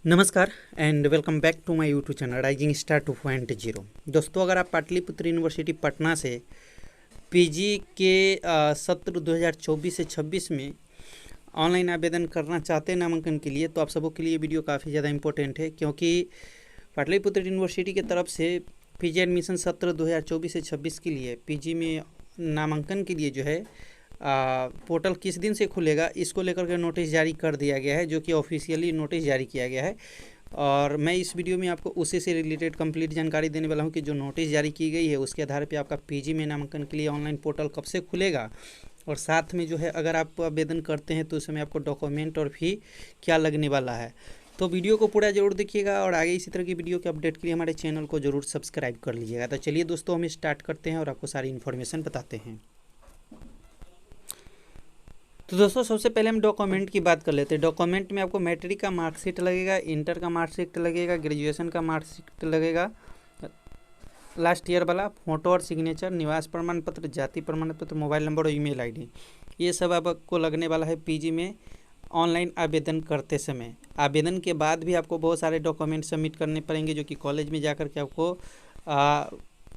नमस्कार and welcome back to my YouTube channel rising star 2.0। दोस्तों, अगर आप पाटलिपुत्र यूनिवर्सिटी पटना से पीजी के सत्र 2024 से 26 में ऑनलाइन आवेदन करना चाहते हैं नामांकन के लिए, तो आप सबों के लिए वीडियो काफ़ी ज़्यादा इंपॉर्टेंट है, क्योंकि पाटलिपुत्र यूनिवर्सिटी की तरफ से पीजी एडमिशन सत्र 2024 से 26 के लिए पीजी में नामांकन के लिए जो है पोर्टल किस दिन से खुलेगा, इसको लेकर के नोटिस जारी कर दिया गया है, जो कि ऑफिशियली नोटिस जारी किया गया है। और मैं इस वीडियो में आपको उसी से रिलेटेड कंप्लीट जानकारी देने वाला हूं कि जो नोटिस जारी की गई है उसके आधार पे आपका पीजी में नामांकन के लिए ऑनलाइन पोर्टल कब से खुलेगा, और साथ में जो है अगर आप आवेदन करते हैं तो उसमें आपको डॉक्यूमेंट और फी क्या लगने वाला है। तो वीडियो को पूरा जरूर देखिएगा और आगे इसी तरह की वीडियो के अपडेट के लिए हमारे चैनल को जरूर सब्सक्राइब कर लीजिएगा। तो चलिए दोस्तों, हम स्टार्ट करते हैं और आपको सारी इन्फॉर्मेशन बताते हैं। तो दोस्तों, सबसे पहले हम डॉक्यूमेंट की बात कर लेते हैं। डॉक्यूमेंट में आपको मैट्रिक का मार्कशीट लगेगा, इंटर का मार्कशीट लगेगा, ग्रेजुएशन का मार्कशीट लगेगा, लास्ट ईयर वाला, फोटो और सिग्नेचर, निवास प्रमाण पत्र, जाति प्रमाण पत्र, मोबाइल नंबर और ईमेल आईडी, ये सब आपको लगने वाला है पीजी में ऑनलाइन आवेदन करते समय। आवेदन के बाद भी आपको बहुत सारे डॉक्यूमेंट सबमिट करने पड़ेंगे, जो कि कॉलेज में जाकर के आपको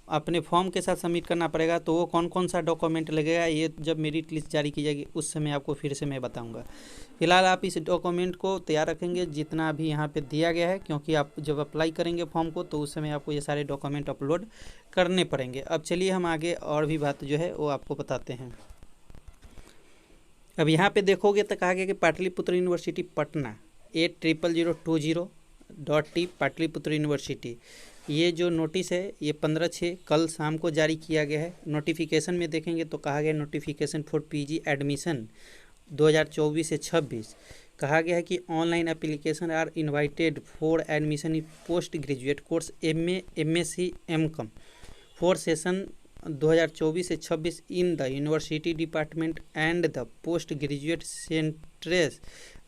अपने फॉर्म के साथ सबमिट करना पड़ेगा। तो वो कौन कौन सा डॉक्यूमेंट लगेगा, ये जब मेरिट लिस्ट जारी की जाएगी उस समय आपको फिर से मैं बताऊंगा। फिलहाल आप इस डॉक्यूमेंट को तैयार रखेंगे जितना अभी यहाँ पे दिया गया है, क्योंकि आप जब अप्लाई करेंगे फॉर्म को तो उस समय आपको ये सारे डॉक्यूमेंट अपलोड करने पड़ेंगे। अब चलिए हम आगे और भी बात जो है वो आपको बताते हैं। अब यहाँ पे देखोगे तो कहा गया कि Pataliputra university Patna 800020.t Pataliputra university, ये जो नोटिस है ये 15/6 कल शाम को जारी किया गया है। नोटिफिकेशन में देखेंगे तो कहा गया नोटिफिकेशन फॉर पीजी एडमिशन 2024 से 26। कहा गया है कि online application are invited for admission in post graduate course MA MSc MCom for session 2024 से 26 in the university department and the post graduate centres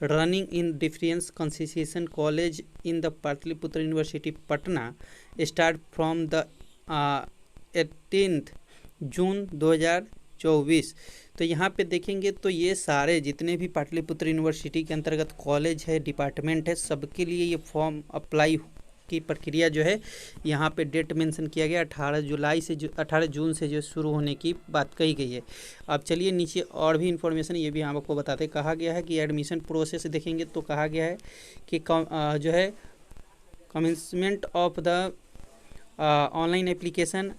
running in difference constituent college in the Pataliputra university Patna start from the 18 June 2024। तो यहाँ पे देखेंगे तो ये सारे जितने भी पाटलिपुत्र यूनिवर्सिटी के अंतर्गत कॉलेज है, डिपार्टमेंट है, सबके लिए ये फॉर्म अप्लाई की प्रक्रिया जो है यहाँ पे डेट मेंशन किया गया 18 जून से जो शुरू होने की बात कही गई है। अब चलिए नीचे और भी इन्फॉर्मेशन ये भी हम आपको बताते। कहा गया है कि एडमिशन प्रोसेस देखेंगे तो कहा गया है कि जो है commencement of the online application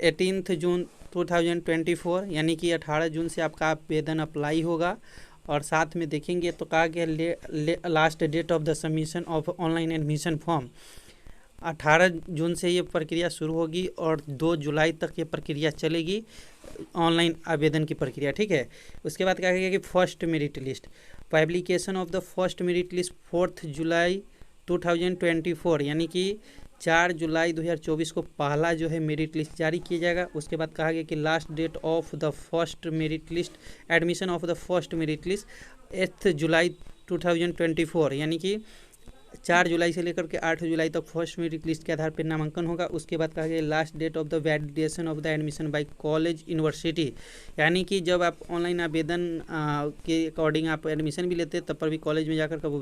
18 June 2024, यानी कि 18 जून से आपका आवेदन अप्लाई होगा। और साथ में देखेंगे तो कहा गया last date of the submission of online admission form 18 जून से ये प्रक्रिया शुरू होगी और 2 जुलाई तक ये प्रक्रिया चलेगी, ऑनलाइन आवेदन की प्रक्रिया। ठीक है। उसके बाद कहा गया कि first merit list publication of the first merit list 4 जुलाई 2024, यानी कि 4 जुलाई 2024 को पहला जो है मेरिट लिस्ट जारी किया जाएगा। उसके बाद कहा गया कि last date of the first merit list admission of the first merit list 8 जुलाई 2024, यानी कि 4 जुलाई से लेकर के 8 जुलाई तक फर्स्ट मेरिट लिस्ट के आधार पर नामांकन होगा। उसके बाद कहा गया last date of the validation of the admission by college university, यानी कि जब आप ऑनलाइन आवेदन के अकॉर्डिंग आप एडमिशन भी लेते हैं तब पर भी कॉलेज में जाकर का वो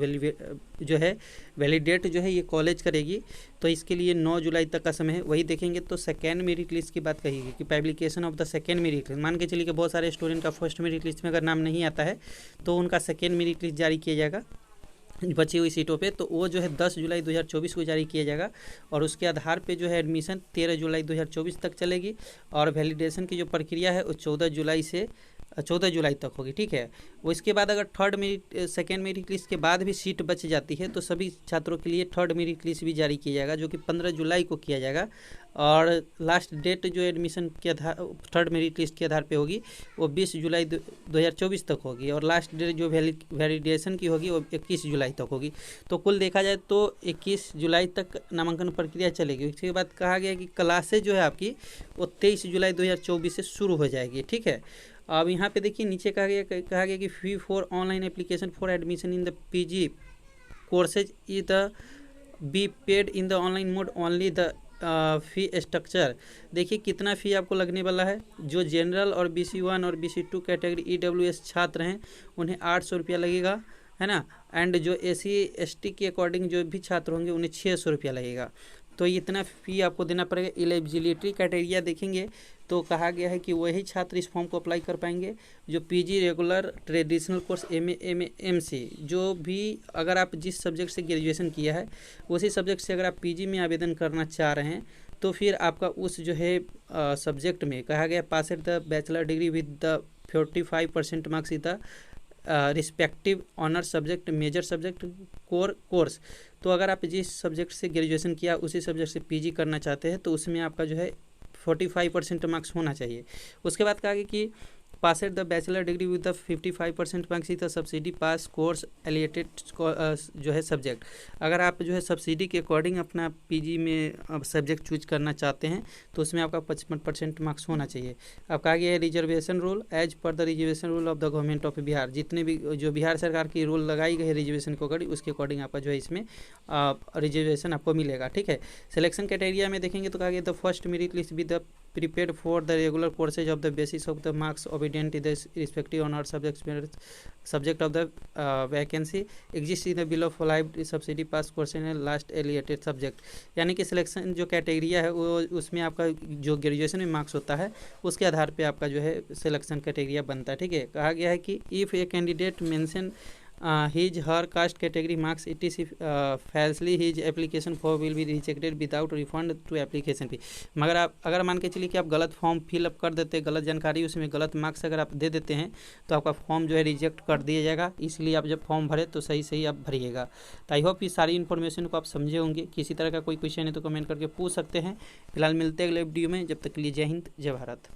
जो है वैलिडेट जो है ये कॉलेज करेगी। तो इसके लिए 9 जुलाई तक का समय है। वही देखेंगे तो सेकेंड मेरिट लिस्ट की बात कही गई कि publication of the second merit list, मान के चलिए कि बहुत सारे स्टूडेंट का फर्स्ट मेरिट लिस्ट में अगर नाम नहीं आता है तो उनका सेकेंड मेरिट लिस्ट जारी किया जाएगा बची हुई सीटों पे, तो वो जो है 10 जुलाई 2024 को जारी किया जाएगा। और उसके आधार पे जो है एडमिशन 13 जुलाई 2024 तक चलेगी और वैलिडेशन की जो प्रक्रिया है वो 14 जुलाई तक होगी। ठीक है। वो इसके बाद अगर सेकेंड मेरिट लिस्ट के बाद भी सीट बच जाती है तो सभी छात्रों के लिए थर्ड मेरिट लिस्ट भी जारी किया जाएगा, जो कि 15 जुलाई को किया जाएगा। और लास्ट डेट जो एडमिशन के आधार थर्ड मेरिट लिस्ट के आधार पे होगी वो 20 जुलाई 2024 तक होगी, और लास्ट डेट जो वैलिडेशन की होगी वो 21 जुलाई तक होगी। तो कुल देखा जाए तो 21 जुलाई तक नामांकन प्रक्रिया चलेगी। इसके बाद कहा गया कि क्लासेज जो है आपकी वो 23 जुलाई 2024 से शुरू हो जाएगी। ठीक है। अब यहाँ पे देखिए नीचे कहा गया कि fee for online application for admission in the PG courses is the be paid in the online mode only the fee structure. देखिए कितना फ़ी आपको लगने वाला है। जो जनरल और BC1 और BC2 कैटेगरी EWS छात्र हैं उन्हें 800 रुपया लगेगा। है ना। एंड जो SC ST के अकॉर्डिंग जो भी छात्र होंगे उन्हें 600 रुपया लगेगा। तो इतना फ़ी आपको देना पड़ेगा। एलिजिबिलिटी क्राइटेरिया देखेंगे तो कहा गया है कि वही छात्र इस फॉर्म को अप्लाई कर पाएंगे जो PG regular traditional course MA MA MC, जो भी अगर आप जिस सब्जेक्ट से ग्रेजुएशन किया है उसी सब्जेक्ट से अगर आप PG में आवेदन करना चाह रहे हैं तो फिर आपका उस जो है सब्जेक्ट में कहा गया pass at the bachelor degree with the 45% marks in the respective honour subject major subject course. तो अगर आप जिस सब्जेक्ट से ग्रेजुएशन किया उसी सब्जेक्ट से PG करना चाहते हैं तो उसमें आपका जो है 45% मार्क्स होना चाहिए। उसके बाद कहा गया कि pass at the bachelor degree with the 55% marks in the subsidy pass course एलिएटेड जो है सब्जेक्ट। अगर आप जो है सब्सिडी के अकॉर्डिंग अपना PG में सब्जेक्ट चूज करना चाहते हैं तो उसमें आपका 55% मार्क्स होना चाहिए। अब कहा गया है reservation rule as per the reservation rule of the government of Bihar. जितने भी जो बिहार सरकार की रूल लगाई गई है रिजर्वेशन को अकॉर्डिंग उसके अकॉर्डिंग आपका जो है इसमें रिजर्वेशन आपको मिलेगा। ठीक है। सिलेक्शन क्राइटेरिया में देखेंगे तो कहा गया the first merit list with the prepared for the regular courses of the basis of the marks obtained in the respective honor subject of the vacancy exists in the below live subsidy pass course and last allocated subject। यानी कि selection जो कैटेगरिया है वो उसमें आपका जो graduation में marks होता है उसके आधार पे आपका जो है सिलेक्शन कैटेगरिया बनता है। ठीक है। कहा गया है कि if a candidate mention his her caste category marks it is falsely his application form will be rejected without refund to application fee। मगर आप अगर मान के चलिए कि आप गलत फॉर्म फिलअप कर देते, गलत जानकारी उसमें गलत मार्क्स अगर आप दे देते हैं तो आपका फॉर्म जो है रिजेक्ट कर दिया जाएगा। इसलिए आप जब फॉर्म भरे तो सही सही आप भरिएगा। तो आई होप ये सारी इन्फॉर्मेशन को आप समझे होंगे। किसी तरह का कोई क्वेश्चन है तो कमेंट करके पूछ सकते हैं। फिलहाल मिलते हैं अगले वीडियो में। जब तक के लिए जय हिंद जय भारत।